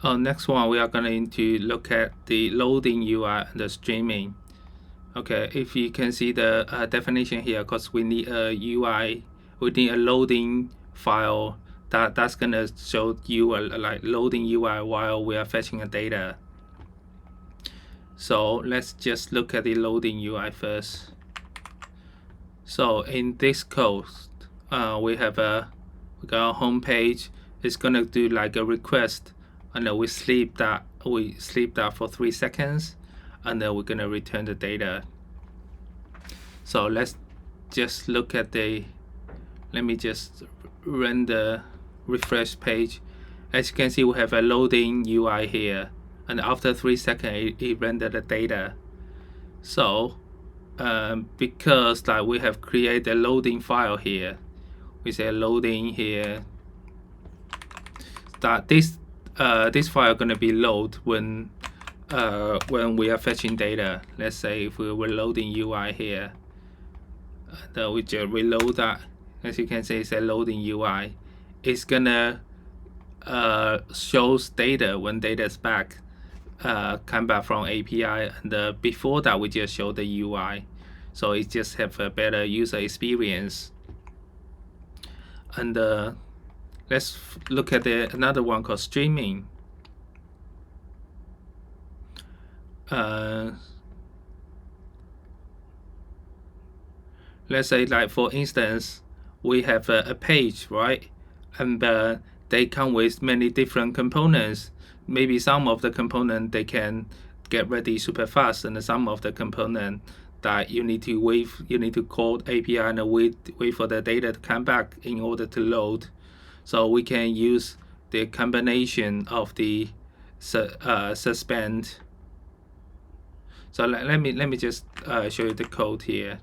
Next one, we are going to look at the loading UI and the streaming. Okay, if you can see the definition here, because we need a UI, we need a loading file that's gonna show you like loading UI while we are fetching a data. So let's just look at the loading UI first. So in this code, we got a home page. It's gonna do like a request, and then we sleep that for 3 seconds, and then we're gonna return the data. So let's just look at let me just run the refresh page. As you can see, we have a loading UI here, and after 3 seconds it rendered the data. So because like we have created a loading file here, we say loading here, that this file gonna be load when we are fetching data. Let's say if we were loading UI here, then we just reload that. As you can see, it's a loading UI. It's gonna shows data when data's back, come back from API, and before that we just show the UI, so it just have a better user experience. And let's look at another one called streaming. Let's say, like for instance, we have a page, right? And they come with many different components. Maybe some of the component they can get ready super fast, and some of the component that you need to wait, you need to call API and wait for the data to come back in order to load. So we can use the combination of the suspend. So let me just show you the code here.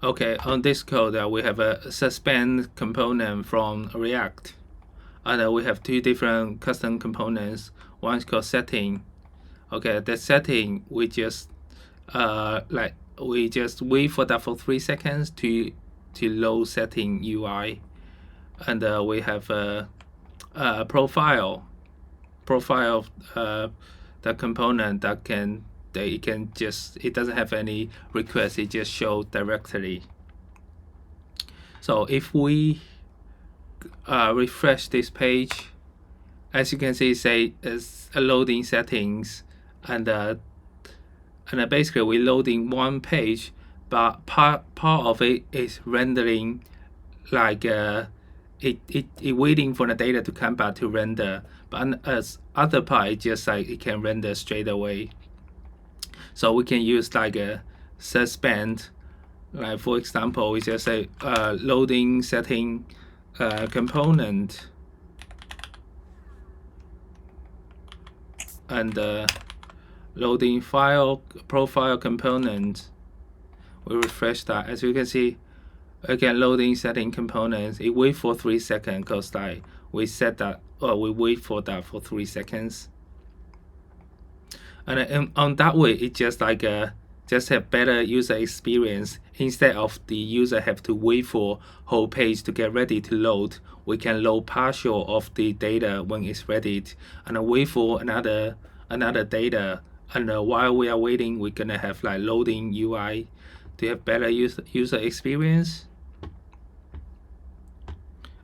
Okay, on this code, we have a suspend component from React, and we have two different custom components. One is called setting. Okay, the setting we just wait for that for 3 seconds to load setting UI, and we have a profile of the component that it doesn't have any request, it just shows directly. So if we refresh this page, as you can see, it's a loading settings, and basically we're loading one page, but part of it is rendering, like it waiting for the data to come back to render, but as other part, it just like it can render straight away. So we can use like a suspend, like for example, we just say loading setting component, and loading file profile component. We refresh that. As you can see, again, loading setting components, it wait for 3 seconds, because like we set that, or we wait for that for 3 seconds. And on that way, it just like just have better user experience. Instead of the user have to wait for whole page to get ready to load, we can load partial of the data when it's ready, and wait for another data. And while we are waiting, we're gonna have like loading UI to have better user experience.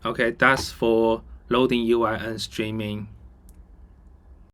Okay, that's for loading UI and streaming.